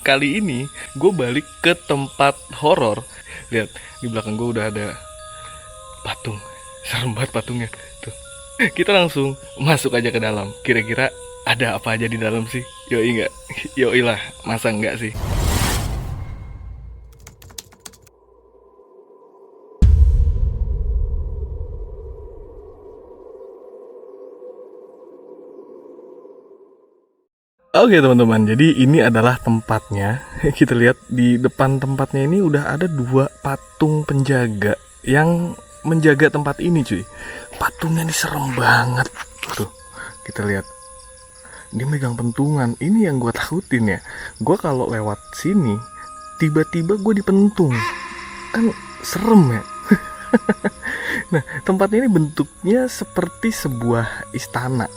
Kali ini gue balik ke tempat horor. Lihat, di belakang gue udah ada patung. Serem banget patungnya. Tuh. Kita langsung masuk aja ke dalam. Kira-kira ada apa aja di dalam sih? Yoi nggak? Yoi lah, masa enggak sih? Oke teman-teman, jadi ini adalah tempatnya. Kita lihat di depan tempatnya ini udah ada dua patung penjaga yang menjaga tempat ini cuy. Patungnya ini serem banget. Tuh, kita lihat. Dia megang pentungan. Ini yang gue takutin ya. Gue kalau lewat sini, tiba-tiba gue dipentung. Kan serem ya. Nah, tempatnya ini bentuknya seperti sebuah istana.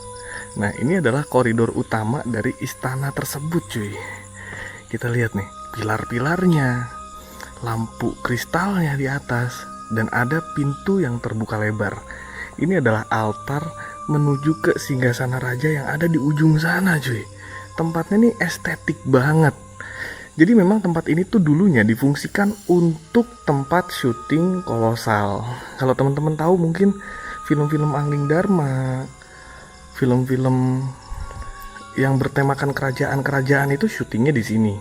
Nah, ini adalah koridor utama dari istana tersebut cuy. Kita lihat nih, pilar-pilarnya, lampu kristalnya di atas, dan ada pintu yang terbuka lebar. Ini adalah altar menuju ke singgasana raja yang ada di ujung sana cuy. Tempatnya nih estetik banget. Jadi memang tempat ini tuh dulunya difungsikan untuk tempat syuting kolosal. Kalau teman-teman tahu mungkin film-film Angling Dharma, film-film yang bertemakan kerajaan-kerajaan itu syutingnya di sini.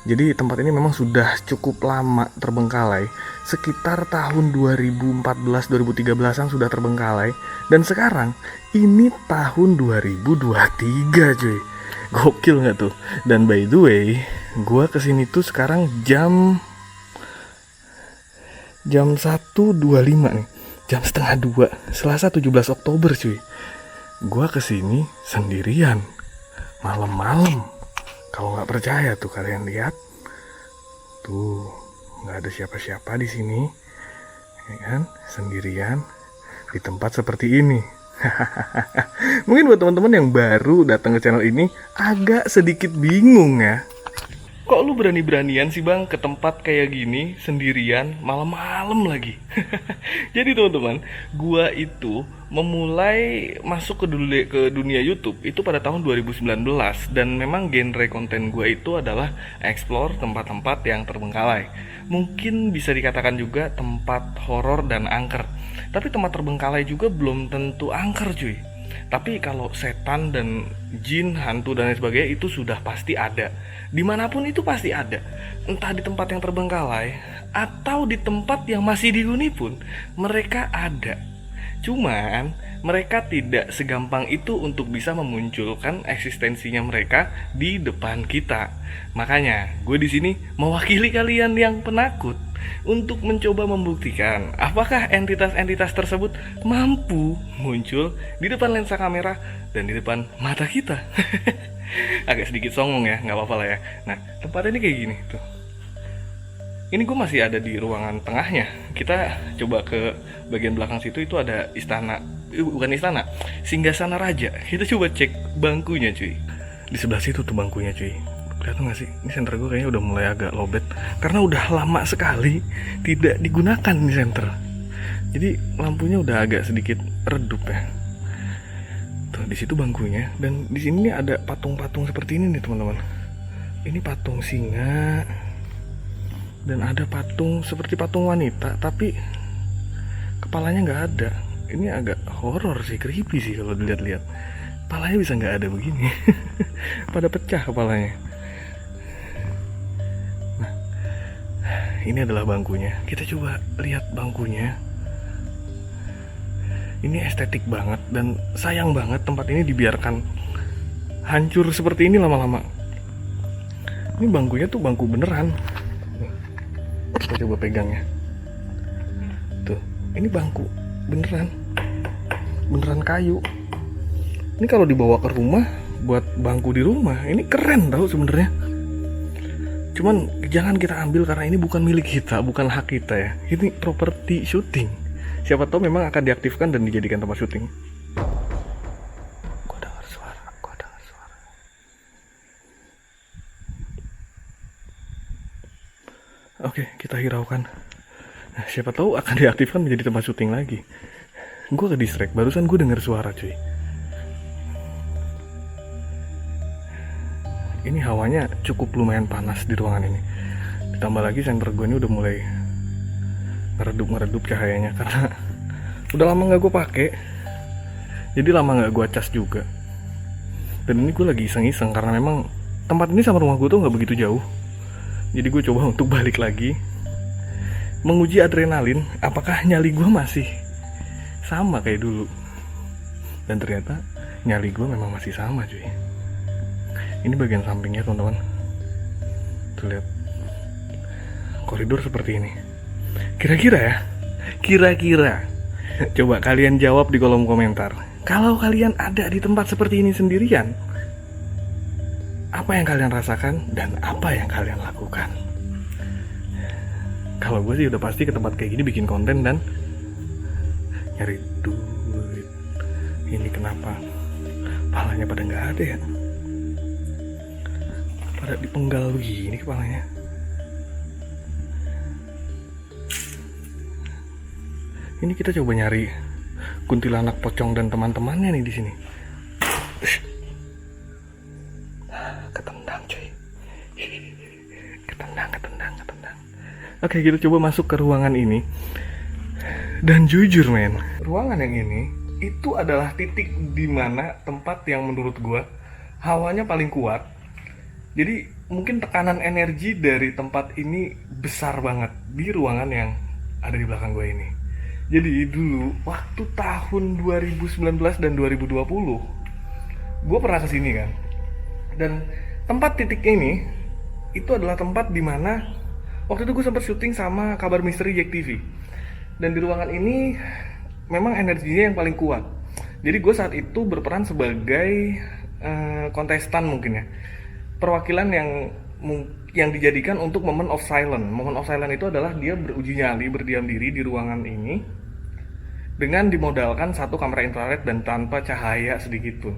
Jadi tempat ini memang sudah cukup lama terbengkalai. Sekitar tahun 2014-2013an sudah terbengkalai. Dan sekarang ini tahun 2023 cuy. Gokil nggak tuh? Dan by the way, gue kesini tuh sekarang jam 1.25 nih. Jam setengah 2, Selasa 17 Oktober cuy. Gua kesini sendirian, malam-malam. Kalau nggak percaya tuh kalian lihat, tuh nggak ada siapa-siapa di sini, ya kan? Sendirian di tempat seperti ini. Mungkin buat teman-teman yang baru datang ke channel ini agak sedikit bingung ya. Kok lu berani-beranian sih bang ke tempat kayak gini sendirian malam-malam lagi? Jadi teman-teman, gua itu memulai masuk ke dunia YouTube itu pada tahun 2019 dan memang genre konten gua itu adalah explore tempat-tempat yang terbengkalai. Mungkin bisa dikatakan juga tempat horor dan angker. Tapi tempat terbengkalai juga belum tentu angker cuy. Tapi kalau setan dan jin, hantu dan lain sebagainya itu sudah pasti ada. Dimanapun itu pasti ada. Entah di tempat yang terbengkalai atau di tempat yang masih dihuni pun mereka ada. Cuman mereka tidak segampang itu untuk bisa memunculkan eksistensinya mereka di depan kita. Makanya gue di sini mewakili kalian yang penakut untuk mencoba membuktikan apakah entitas-entitas tersebut mampu muncul di depan lensa kamera dan di depan mata kita. Agak sedikit songong ya, nggak apa-apa lah ya. Nah, tempatnya ini kayak gini tuh. Ini gue masih ada di ruangan tengahnya. Kita coba ke bagian belakang situ, itu ada istana, bukan istana, singgasana raja. Kita coba cek bangkunya cuy. Di sebelah situ tuh bangkunya cuy. Kelihatan gak sih? Ini senter gue kayaknya udah mulai agak lowbat karena udah lama sekali tidak digunakan di senter. Jadi lampunya udah agak sedikit redup ya. Tuh di situ bangkunya, dan di sini ada patung-patung seperti ini nih teman-teman. Ini patung singa dan ada patung seperti patung wanita tapi kepalanya nggak ada. Ini agak horor sih, creepy sih kalau dilihat-lihat. Kepalanya bisa nggak ada begini. Pada pecah kepalanya. Ini adalah bangkunya. Kita coba lihat bangkunya. Ini estetik banget dan sayang banget tempat ini dibiarkan hancur seperti ini lama-lama. Ini bangkunya tuh bangku beneran. Kita coba pegangnya. Tuh, ini bangku beneran. Beneran kayu. Ini kalau dibawa ke rumah buat bangku di rumah, ini keren tau sebenarnya. Cuman jangan kita ambil karena ini bukan milik kita, bukan hak kita ya. Ini properti syuting. Siapa tahu memang akan diaktifkan dan dijadikan tempat syuting. Gua dengar suara. Oke, kita hiraukan. Nah, siapa tahu akan diaktifkan menjadi tempat syuting lagi. Gue ke distract, barusan gue dengar suara cuy. Ini hawanya cukup lumayan panas di ruangan ini. Ditambah lagi senter gue ini udah mulai ngeredup cahayanya karena udah lama nggak gue pakai, jadi lama nggak gue cas juga. Dan ini gue lagi iseng-iseng karena memang tempat ini sama rumah gue tuh nggak begitu jauh. Jadi gue coba untuk balik lagi, menguji adrenalin, apakah nyali gue masih sama kayak dulu. Dan ternyata nyali gue memang masih sama cuy. Ini bagian sampingnya teman-teman. Tuh lihat, koridor seperti ini. Kira-kira coba kalian jawab di kolom komentar, kalau kalian ada di tempat seperti ini sendirian, apa yang kalian rasakan dan apa yang kalian lakukan? Kalau gue sih udah pasti ke tempat kayak gini bikin konten dan nyari duit. Ini kenapa palanya pada nggak ada ya? Pada dipenggal begini kepalanya. Ini kita coba nyari kuntilanak pocong dan teman-temannya nih di sini. Ketendang cuy. Ketendang. Oke, kita coba masuk ke ruangan ini. Dan jujur men, ruangan yang ini itu adalah titik di mana tempat yang menurut gua hawanya paling kuat. Jadi mungkin tekanan energi dari tempat ini besar banget di ruangan yang ada di belakang gua ini. Jadi dulu waktu tahun 2019 dan 2020 gue pernah kesini kan. Dan tempat titik ini itu adalah tempat dimana waktu itu gue sempat syuting sama Kabar Misteri Jack TV. Dan di ruangan ini memang energinya yang paling kuat. Jadi gue saat itu berperan sebagai kontestan mungkin ya, perwakilan yang dijadikan untuk moment of silence. Moment of silence itu adalah dia beruji nyali, berdiam diri di ruangan ini dengan dimodalkan satu kamera infrared dan tanpa cahaya sedikit pun.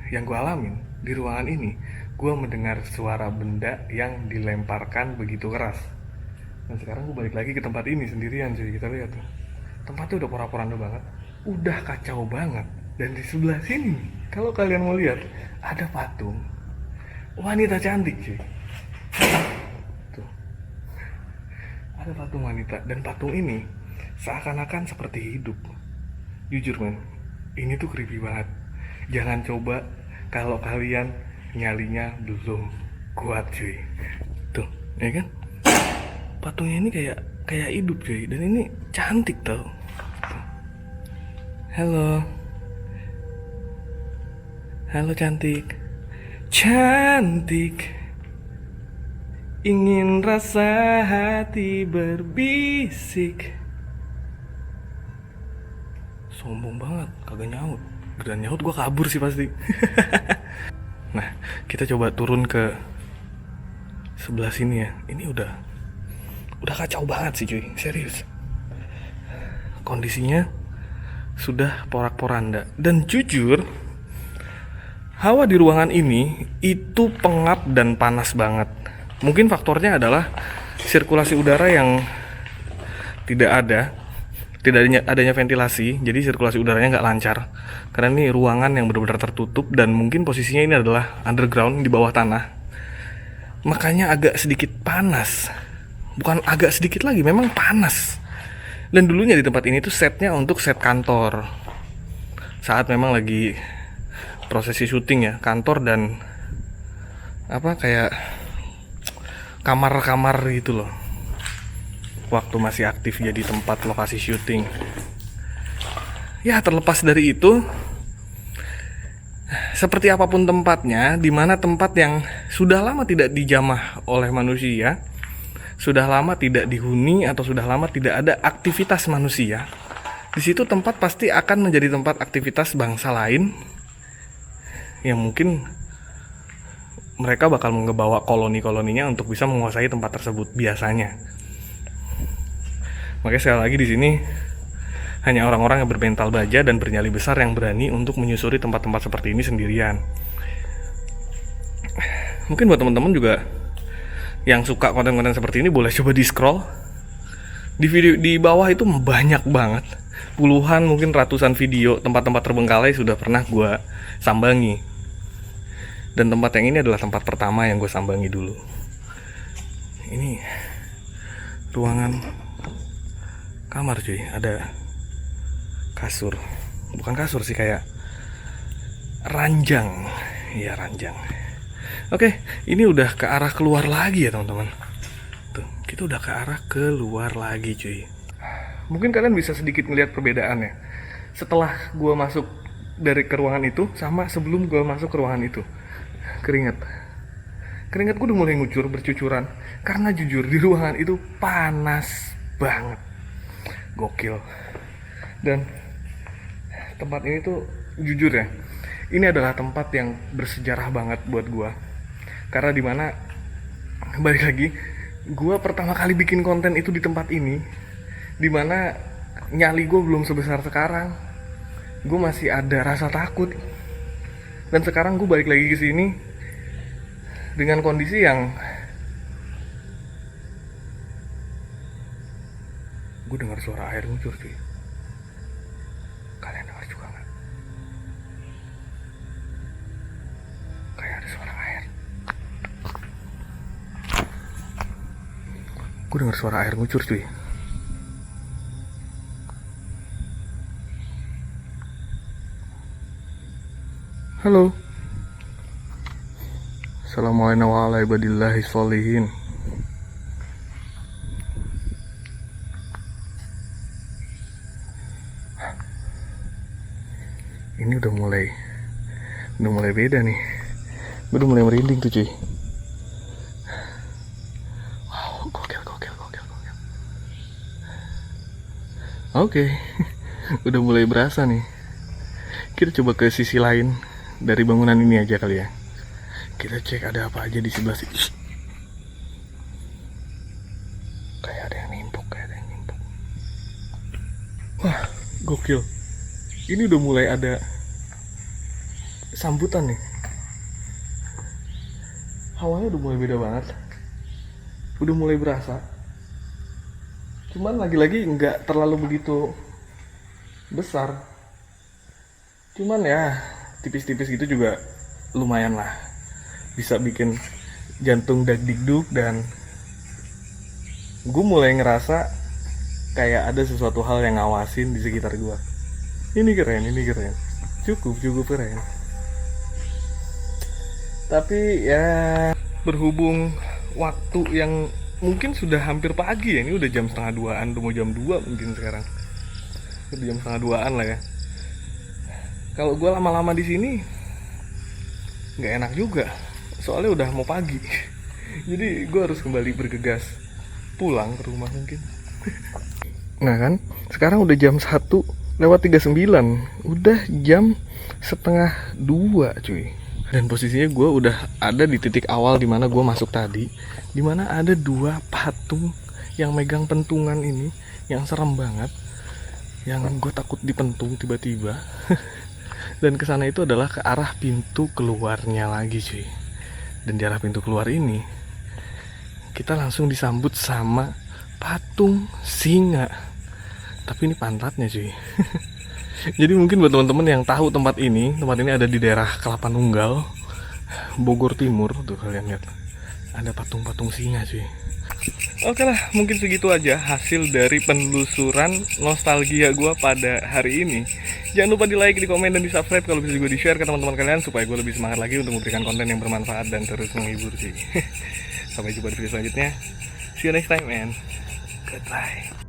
Yang gue alamin di ruangan ini, gue mendengar suara benda yang dilemparkan begitu keras. Dan sekarang gue balik lagi ke tempat ini sendirian cuy. Kita lihat tuh, tempatnya udah porak-poranda banget, udah kacau banget. Dan di sebelah sini, kalau kalian mau lihat, ada patung wanita cantik cuy. Tuh, ada patung wanita, dan patung ini seakan-akan seperti hidup. Jujur men, ini tuh creepy banget. Jangan coba kalau kalian nyalinya belum kuat cuy. Tuh, ya kan? Patungnya ini kayak hidup cuy, dan ini cantik tau. Tuh. Halo cantik. Cantik, ingin rasa hati berbisik. Sombong banget, kagak nyaut. Geran nyaut gue kabur sih pasti. Nah, kita coba turun ke sebelah sini ya. Ini udah kacau banget sih cuy, serius. Kondisinya sudah porak-poranda. Dan jujur, hawa di ruangan ini itu pengap dan panas banget. Mungkin faktornya adalah sirkulasi udara yang tidak adanya ventilasi, jadi sirkulasi udaranya nggak lancar. Karena ini ruangan yang benar-benar tertutup dan mungkin posisinya ini adalah underground di bawah tanah. Makanya agak sedikit panas. Bukan agak sedikit lagi, memang panas. Dan dulunya di tempat ini tuh setnya untuk set kantor. Saat memang lagi prosesi syuting ya, kantor dan kayak kamar-kamar gitu loh. Waktu masih aktif jadi tempat lokasi syuting. Ya, terlepas dari itu, seperti apapun tempatnya, di mana tempat yang sudah lama tidak dijamah oleh manusia, sudah lama tidak dihuni atau sudah lama tidak ada aktivitas manusia, di situ tempat pasti akan menjadi tempat aktivitas bangsa lain yang mungkin mereka bakal ngebawa koloni-koloninya untuk bisa menguasai tempat tersebut biasanya. Makanya sekali lagi di sini hanya orang-orang yang bermental baja dan bernyali besar yang berani untuk menyusuri tempat-tempat seperti ini sendirian. Mungkin buat teman-teman juga yang suka konten-konten seperti ini boleh coba di scroll. Di video di bawah itu banyak banget, puluhan mungkin ratusan video tempat-tempat terbengkalai sudah pernah gue sambangi. Dan tempat yang ini adalah tempat pertama yang gue sambangi dulu. Ini ruangan kamar cuy, ada kasur. Bukan kasur sih, kayak ranjang. Iya, ranjang. Oke, ini udah ke arah keluar lagi ya teman-teman. Tuh, kita udah ke arah keluar lagi cuy. Mungkin kalian bisa sedikit ngelihat perbedaannya setelah gue masuk dari ke ruangan itu sama sebelum gue masuk ke ruangan itu. Keringat gue udah mulai ngucur, bercucuran. Karena jujur di ruangan itu panas banget, gokil. Dan tempat ini tuh jujur ya, ini adalah tempat yang bersejarah banget buat gue. Karena dimana, balik lagi, gue pertama kali bikin konten itu di tempat ini, dimana nyali gue belum sebesar sekarang. Gue masih ada rasa takut. Dan sekarang gue balik lagi ke sini dengan kondisi yang gue dengar suara air ngucur cuy. Kalian dengar juga nggak? Kayak ada suara air. Gue dengar suara air ngucur cuy. Halo. Assalamualaikum warahmatullahi wabarakatuh. Ini udah mulai beda nih. Gue udah mulai merinding tuh cuy. Wow, gokil. Oke. Udah mulai berasa nih. Kita coba ke sisi lain dari bangunan ini aja kali ya. Kita cek ada apa aja di sebelah sini. Kayak ada yang nimpuk. Wah, gokil. Ini udah mulai ada sambutan nih. Hawanya udah mulai beda banget. Udah mulai berasa. Cuman lagi-lagi nggak terlalu begitu besar. Cuman ya tipis-tipis gitu juga lumayan lah. Bisa bikin jantung dag-digdug. Dan gue mulai ngerasa kayak ada sesuatu hal yang ngawasin di sekitar gue. Ini keren. Cukup keren. Tapi ya berhubung waktu yang mungkin sudah hampir pagi ya. Ini udah jam 1:30-an, udah mau jam 2 mungkin sekarang. Udah jam 1:30-an lah ya. Kalau gue lama-lama di sini nggak enak juga, soalnya udah mau pagi. Jadi gue harus kembali bergegas pulang ke rumah mungkin. Nah kan, sekarang udah jam 1:39, udah jam 1:30 cuy. Dan posisinya gue udah ada di titik awal dimana gue masuk tadi, dimana ada 2 patung yang megang pentungan ini, yang serem banget, yang gue takut dipentung tiba-tiba. Dan kesana itu adalah ke arah pintu keluarnya lagi cuy. Dan di arah pintu keluar ini kita langsung disambut sama patung singa. Tapi ini pantatnya cuy. Jadi mungkin buat teman-teman yang tahu tempat ini ada di daerah Kelapa Nunggal, Bogor Timur. Tuh kalian lihat, ada patung-patung singa cuy. Oke lah, mungkin segitu aja hasil dari penelusuran nostalgia gue pada hari ini. Jangan lupa di like, di komen, dan di subscribe. Kalau bisa juga di share ke teman-teman kalian supaya gue lebih semangat lagi untuk memberikan konten yang bermanfaat dan terus menghibur sih. Sampai jumpa di video selanjutnya. See you next time and goodbye.